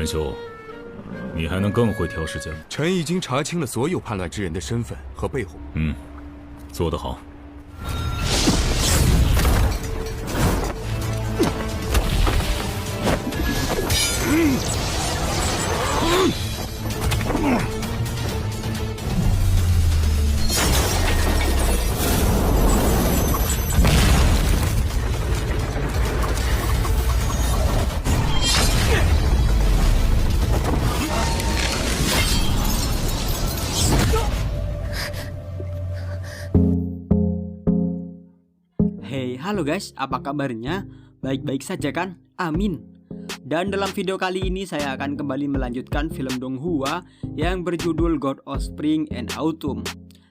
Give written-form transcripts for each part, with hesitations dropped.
元修，你还能更会挑时间吗？臣已经查清了所有叛乱之人的身份和背后。做得好。Hey, halo guys, apa kabarnya? Baik-baik saja kan? Amin. Dan dalam video kali ini saya akan kembali melanjutkan film Donghua yang berjudul God of Spring and Autumn,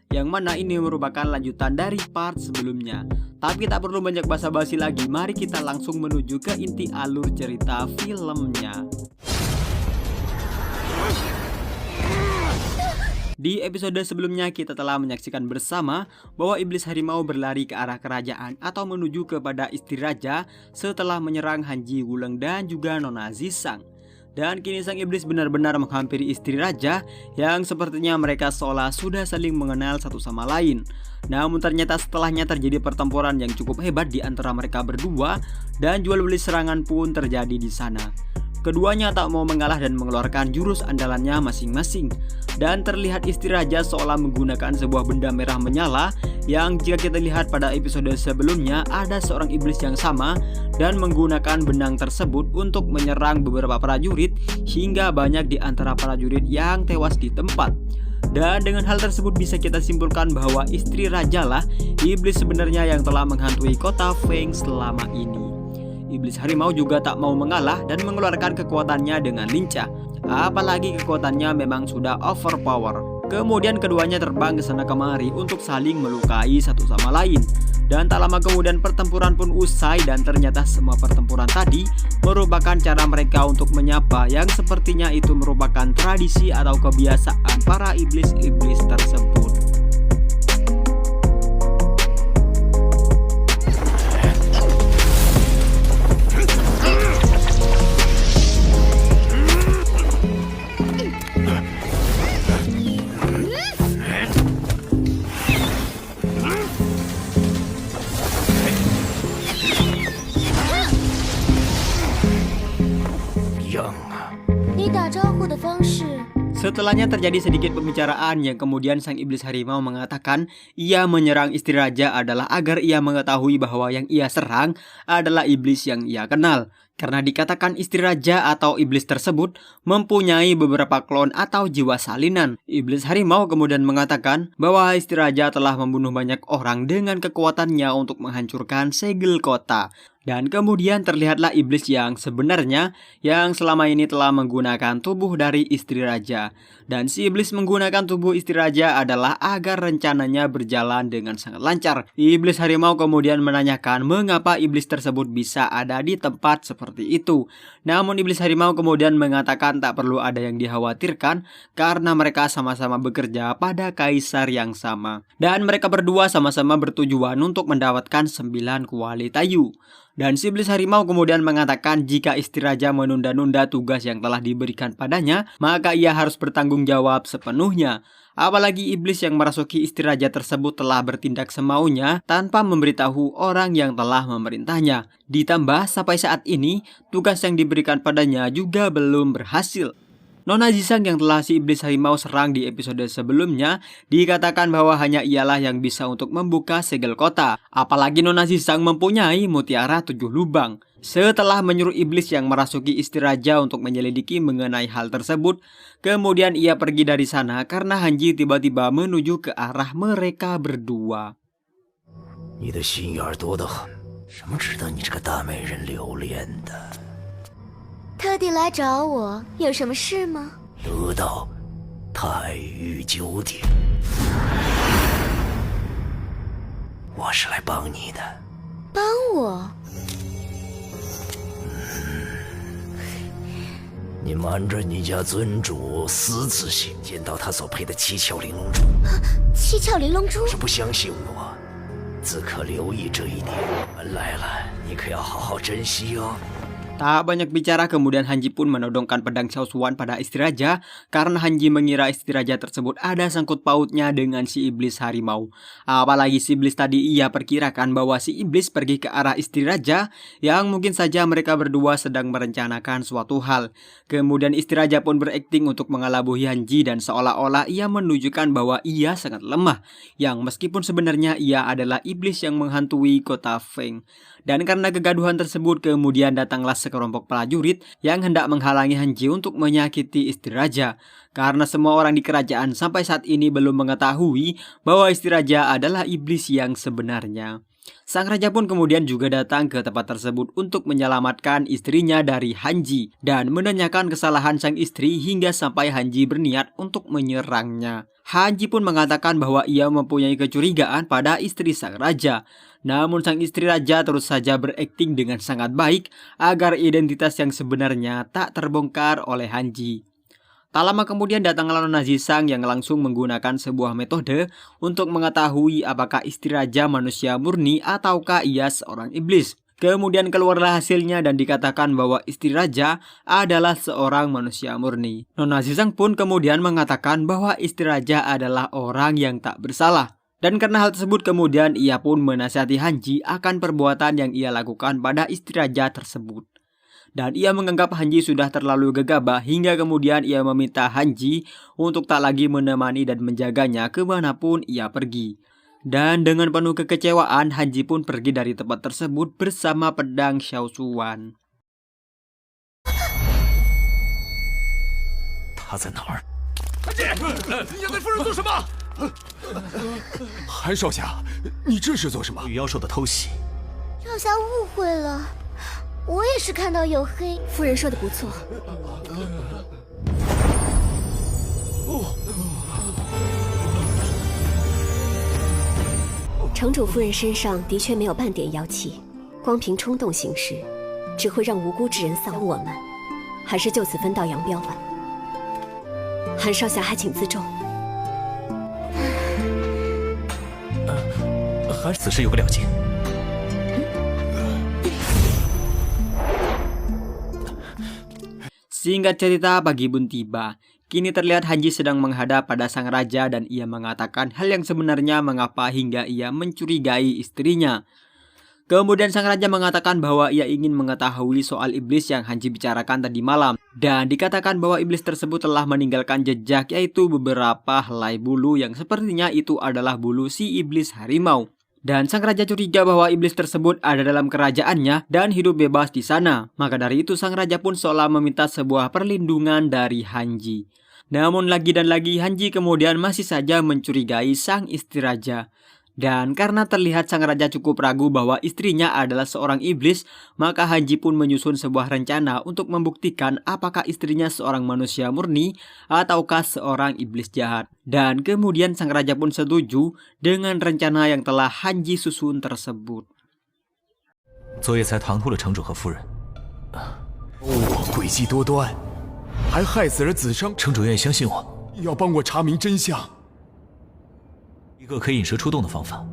yang mana ini merupakan lanjutan dari part sebelumnya. Tapi tak perlu banyak basa-basi lagi, mari kita langsung menuju ke inti alur cerita filmnya. Di episode sebelumnya kita telah menyaksikan bersama bahwa iblis harimau berlari ke arah kerajaan atau menuju kepada istri raja setelah menyerang Hanji Wuleng dan juga Nona Zisang. Dan kini sang iblis benar-benar menghampiri istri raja yang sepertinya mereka seolah sudah saling mengenal satu sama lain. Namun ternyata setelahnya terjadi pertempuran yang cukup hebat di antara mereka berdua dan jual beli serangan pun terjadi di sana. Keduanya tak mau mengalah dan mengeluarkan jurus andalannya masing-masing. Dan terlihat istri raja seolah menggunakan sebuah benda merah menyala yang jika kita lihat pada episode sebelumnya ada seorang iblis yang sama dan menggunakan benang tersebut untuk menyerang beberapa prajurit hingga banyak di antara prajurit yang tewas di tempat. Dan dengan hal tersebut bisa kita simpulkan bahwa istri raja lah iblis sebenarnya yang telah menghantui kota Feng selama ini. Iblis harimau juga tak mau mengalah dan mengeluarkan kekuatannya dengan lincah. Apalagi kekuatannya memang sudah overpower. Kemudian keduanya terbang ke sana kemari untuk saling melukai satu sama lain. Dan tak lama kemudian pertempuran pun usai dan ternyata semua pertempuran tadi merupakan cara mereka untuk menyapa yang sepertinya itu merupakan tradisi atau kebiasaan para iblis-iblis tersebut. Setelahnya terjadi sedikit pembicaraan yang kemudian sang iblis harimau mengatakan ia menyerang istri raja adalah agar ia mengetahui bahwa yang ia serang adalah iblis yang ia kenal. Karena dikatakan istri raja atau iblis tersebut mempunyai beberapa klon atau jiwa salinan. Iblis harimau kemudian mengatakan bahwa istri raja telah membunuh banyak orang dengan kekuatannya untuk menghancurkan segel kota. Dan kemudian terlihatlah iblis yang sebenarnya yang selama ini telah menggunakan tubuh dari istri raja. Dan si iblis menggunakan tubuh istri raja adalah agar rencananya berjalan dengan sangat lancar. Iblis harimau kemudian menanyakan mengapa iblis tersebut bisa ada di tempat seperti itu. Namun iblis harimau kemudian mengatakan tak perlu ada yang dikhawatirkan karena mereka sama-sama bekerja pada kaisar yang sama. Dan mereka berdua sama-sama bertujuan untuk mendapatkan 9 kuali tayu. Dan si iblis harimau kemudian mengatakan jika istri raja menunda-nunda tugas yang telah diberikan padanya, maka ia harus bertanggung jawab sepenuhnya. Apalagi iblis yang merasuki istri raja tersebut telah bertindak semaunya tanpa memberitahu orang yang telah memerintahnya. Ditambah sampai saat ini, tugas yang diberikan padanya juga belum berhasil. Nona Zisang yang telah si iblis harimau serang di episode sebelumnya dikatakan bahwa hanya ialah yang bisa untuk membuka segel kota. Apalagi Nona Zisang mempunyai mutiara 7 lubang. Setelah menyuruh iblis yang merasuki istri raja untuk menyelidiki mengenai hal tersebut, kemudian ia pergi dari sana karena Hanji tiba-tiba menuju ke arah mereka berdua. 特地来找我，有什么事吗？得到太玉9鼎，我是来帮你的。帮我？你瞒着你家尊主私自行见到他所配的7窍玲珑珠，7窍玲珑珠？是不相信我，自可留意这一点。我们来了，你可要好好珍惜哦。Tak banyak bicara, kemudian Hanji pun menodongkan pedang Xiao Xuan pada istri raja karena Hanji mengira istri raja tersebut ada sangkut pautnya dengan si iblis harimau. Apalagi si iblis tadi ia perkirakan bahwa si iblis pergi ke arah istri raja yang mungkin saja mereka berdua sedang merencanakan suatu hal. Kemudian istri raja pun berakting untuk mengelabui Hanji dan seolah-olah ia menunjukkan bahwa ia sangat lemah, yang meskipun sebenarnya ia adalah iblis yang menghantui kota Feng. Dan karena kegaduhan tersebut, kemudian datanglah sekelompok prajurit yang hendak menghalangi Hanji untuk menyakiti istri raja. Karena semua orang di kerajaan sampai saat ini belum mengetahui bahwa istri raja adalah iblis yang sebenarnya. Sang raja pun kemudian juga datang ke tempat tersebut untuk menyelamatkan istrinya dari Hanji dan menanyakan kesalahan sang istri hingga sampai Hanji berniat untuk menyerangnya. Hanji pun mengatakan bahwa ia mempunyai kecurigaan pada istri sang raja. Namun sang istri raja terus saja berakting dengan sangat baik agar identitas yang sebenarnya tak terbongkar oleh Hanji. Tak lama kemudian datanglah Nona Zisang yang langsung menggunakan sebuah metode untuk mengetahui apakah istri raja manusia murni ataukah ia seorang iblis. Kemudian keluarlah hasilnya dan dikatakan bahwa istri raja adalah seorang manusia murni. Nona Zisang pun kemudian mengatakan bahwa istri raja adalah orang yang tak bersalah. Dan karena hal tersebut kemudian ia pun menasihati Hanji akan perbuatan yang ia lakukan pada istri raja tersebut. Dan ia menganggap Hanji sudah terlalu gegabah hingga kemudian ia meminta Hanji untuk tak lagi menemani dan menjaganya kemanapun ia pergi. Dan dengan penuh kekecewaan Hanji pun pergi dari tempat tersebut bersama pedang Xiao Xuan. 他在哪儿？ 你要对夫人做什么？韩少侠，你这是做什么？ 与妖兽的偷袭， 少侠误会了，我也是看到有黑。夫人说的不错，城主夫人身上的确没有半点妖气，光凭冲动行事，只会让无辜之人丧我们。还是就此分道扬镳吧。韩少侠还请自重。 还此事有个了结。 Singkat cerita, pagi pun tiba. Kini terlihat Hanji sedang menghadap pada sang raja dan ia mengatakan hal yang sebenarnya mengapa hingga ia mencurigai istrinya. Kemudian sang raja mengatakan bahwa ia ingin mengetahui soal iblis yang Hanji bicarakan tadi malam. Dan dikatakan bahwa iblis tersebut telah meninggalkan jejak, yaitu beberapa helai bulu yang sepertinya itu adalah bulu si iblis harimau. Dan sang raja curiga bahwa iblis tersebut ada dalam kerajaannya dan hidup bebas di sana. Maka dari itu sang raja pun seolah meminta sebuah perlindungan dari Hanji. Namun lagi dan lagi Hanji kemudian masih saja mencurigai sang istri raja. Dan karena terlihat sang raja cukup ragu bahwa istrinya adalah seorang iblis, maka Hanji pun menyusun sebuah rencana untuk membuktikan apakah istrinya seorang manusia murni ataukah seorang iblis jahat. Dan kemudian sang raja pun setuju dengan rencana yang telah Hanji susun tersebut. 昨夜才唐突了城主和夫人，我诡计多端，还害死了子生，城主愿意相信我， 要帮我查明真相。 一个可以引蛇出洞的方法。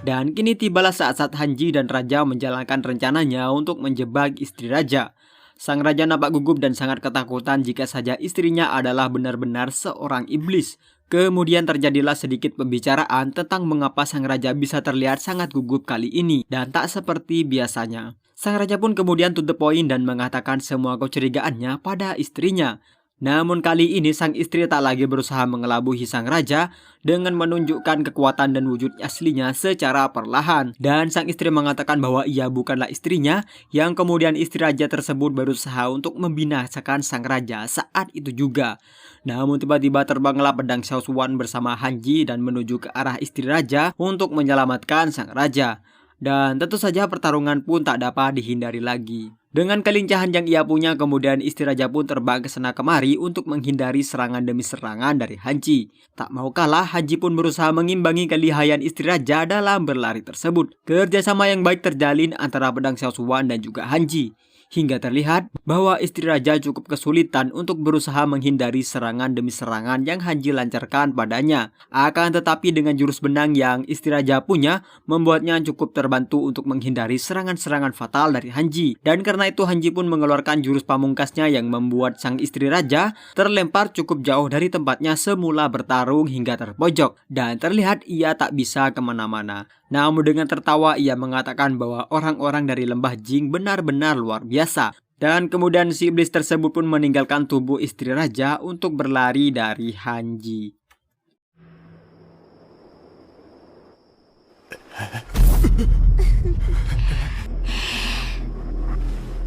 Dan kini tibalah saat-saat Hanji dan raja menjalankan rencananya untuk menjebak istri raja. Sang raja nampak gugup dan sangat ketakutan jika saja istrinya adalah benar-benar seorang iblis. Kemudian terjadilah sedikit pembicaraan tentang mengapa sang raja bisa terlihat sangat gugup kali ini dan tak seperti biasanya. Sang raja pun kemudian to the point dan mengatakan semua kecurigaannya pada istrinya. Namun kali ini sang istri tak lagi berusaha mengelabui sang raja dengan menunjukkan kekuatan dan wujud aslinya secara perlahan. Dan sang istri mengatakan bahwa ia bukanlah istrinya, yang kemudian istri raja tersebut berusaha untuk membinasakan sang raja saat itu juga. Namun tiba-tiba terbanglah pedang Xiao Xuan bersama Hanji dan menuju ke arah istri raja untuk menyelamatkan sang raja. Dan tentu saja pertarungan pun tak dapat dihindari lagi. Dengan kelincahan yang ia punya, kemudian istri raja pun terbang ke sana kemari untuk menghindari serangan demi serangan dari Hanji. Tak mau kalah, Hanji pun berusaha mengimbangi kelihayan istri raja dalam berlari tersebut. Kerjasama yang baik terjalin antara pedang Xiao Xuan dan juga Hanji. hingga terlihat bahwa istri raja cukup kesulitan untuk berusaha menghindari serangan demi serangan yang Hanji lancarkan padanya. Akan tetapi dengan jurus benang yang istri raja punya, membuatnya cukup terbantu untuk menghindari serangan-serangan fatal dari Hanji. Dan karena itu Hanji pun mengeluarkan jurus pamungkasnya yang membuat sang istri raja terlempar cukup jauh dari tempatnya semula bertarung hingga terpojok. Dan terlihat ia tak bisa kemana-mana. Namun dengan tertawa ia mengatakan bahwa orang-orang dari lembah Jing benar-benar luar biasa. Dan kemudian si iblis tersebut pun meninggalkan tubuh istri raja untuk berlari dari Hanji.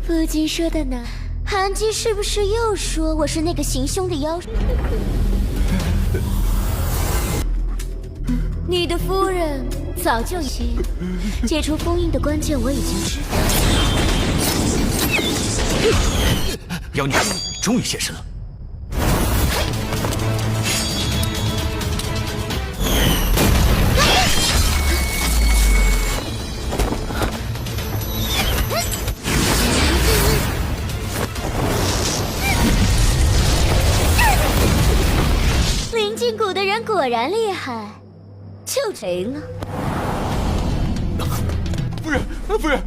父亲说的呢？韩姬是不是又说我是那个行凶的妖？你的夫人早就已经解除封印的关键，我已经知道。妖女终于现身了。 灵境谷的人果然厉害，就谁了？夫人，夫人，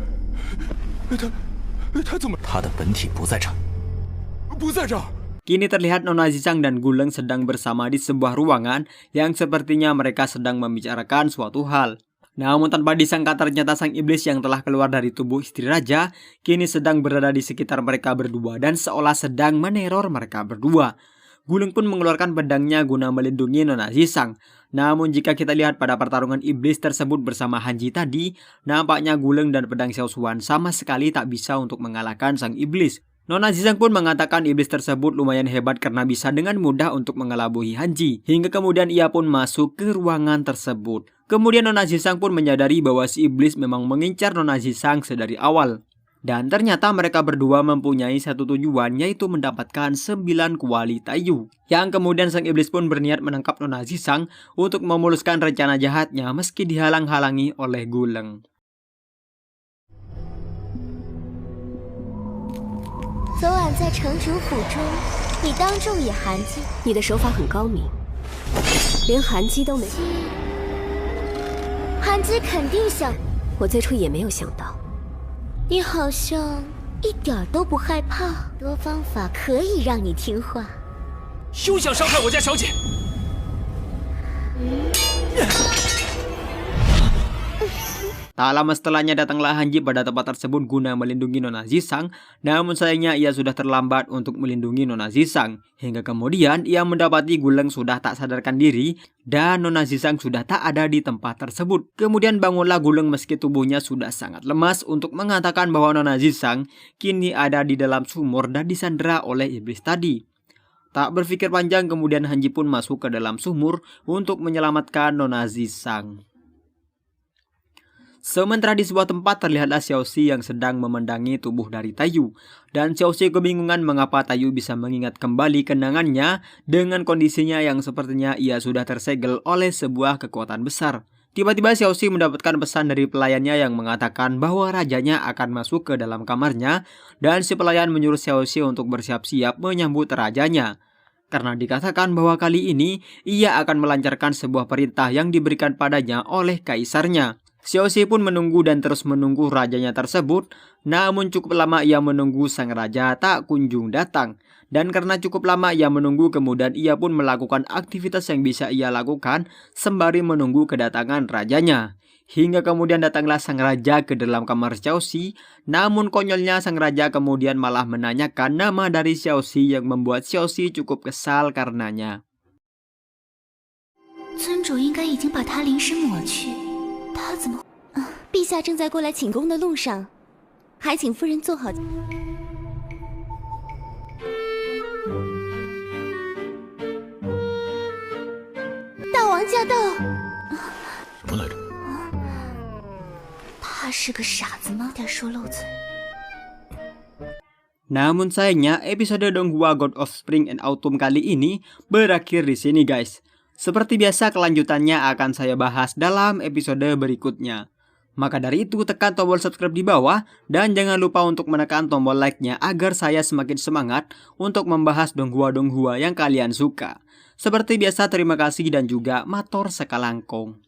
他怎么？他的本体不在这儿，不在这儿。 Kini terlihat Nona Zizang dan Guleng sedang bersama di sebuah ruangan yang sepertinya mereka sedang membicarakan suatu hal. Namun tanpa disangka ternyata sang iblis yang telah keluar dari tubuh istri raja kini sedang berada di sekitar mereka berdua dan seolah sedang meneror mereka berdua. Guleng pun mengeluarkan pedangnya guna melindungi Nona Zizang. Namun jika kita lihat pada pertarungan iblis tersebut bersama Hanji tadi, nampaknya Guleng dan pedang Xiao Xuan sama sekali tak bisa untuk mengalahkan sang iblis. Nona Zizang pun mengatakan iblis tersebut lumayan hebat karena bisa dengan mudah untuk mengelabui Hanji. Hingga kemudian ia pun masuk ke ruangan tersebut. Kemudian Nona Zizang pun menyadari bahwa si iblis memang mengincar Nona Zizang sedari awal. Dan ternyata mereka berdua mempunyai satu tujuan, yaitu mendapatkan 9 kuali Taiyu. Yang kemudian sang iblis pun berniat menangkap Nona Zizang untuk memuluskan rencana jahatnya meski dihalang-halangi oleh Guleng. 昨晚在城主府中，你当众以韩姬，你的手法很高明，连韩姬都没。韩姬肯定想，我最初也没有想到。你好像一点都不害怕，多方法可以让你听话。休想伤害我家小姐！ Tak lama setelahnya datanglah Hanji pada tempat tersebut guna melindungi Nona Zizang, namun sayangnya ia sudah terlambat untuk melindungi Nona Zizang. Hingga kemudian ia mendapati Guleng sudah tak sadarkan diri dan Nona Zizang sudah tak ada di tempat tersebut. Kemudian bangunlah Guleng meski tubuhnya sudah sangat lemas untuk mengatakan bahwa Nona Zizang kini ada di dalam sumur dan disandera oleh iblis tadi. Tak berpikir panjang kemudian Hanji pun masuk ke dalam sumur untuk menyelamatkan Nona Zizang. Sementara di sebuah tempat terlihatlah Xiaoxi yang sedang memandangi tubuh dari Taiyu. Dan Xiaoxi kebingungan mengapa Taiyu bisa mengingat kembali kenangannya dengan kondisinya yang sepertinya ia sudah tersegel oleh sebuah kekuatan besar. Tiba-tiba Xiaoxi mendapatkan pesan dari pelayannya yang mengatakan bahwa rajanya akan masuk ke dalam kamarnya dan si pelayan menyuruh Xiaoxi untuk bersiap-siap menyambut rajanya. Karena dikatakan bahwa kali ini ia akan melancarkan sebuah perintah yang diberikan padanya oleh kaisarnya. Xiaoxi pun menunggu dan terus menunggu rajanya tersebut, namun cukup lama ia menunggu sang raja tak kunjung datang. Dan karena cukup lama ia menunggu, kemudian ia pun melakukan aktivitas yang bisa ia lakukan sembari menunggu kedatangan rajanya. Hingga kemudian datanglah sang raja ke dalam kamar Xiaoxi, namun konyolnya sang raja kemudian malah menanyakan nama dari Xiaoxi yang membuat Xiaoxi cukup kesal karenanya. 尊主应该已经把他临时抹去。 他怎么？陛下正在过来请功的路上，还请夫人坐好。大王驾到！什么来着？他是个傻子吗？他说漏嘴。 Namun sayangnya episode Donghua God of Spring and Autumn kali ini berakhir di sini guys. Seperti biasa kelanjutannya akan saya bahas dalam episode berikutnya. Maka dari itu tekan tombol subscribe di bawah dan jangan lupa untuk menekan tombol like-nya agar saya semakin semangat untuk membahas donghua-donghua yang kalian suka. Seperti biasa terima kasih dan juga matur sekalangkung.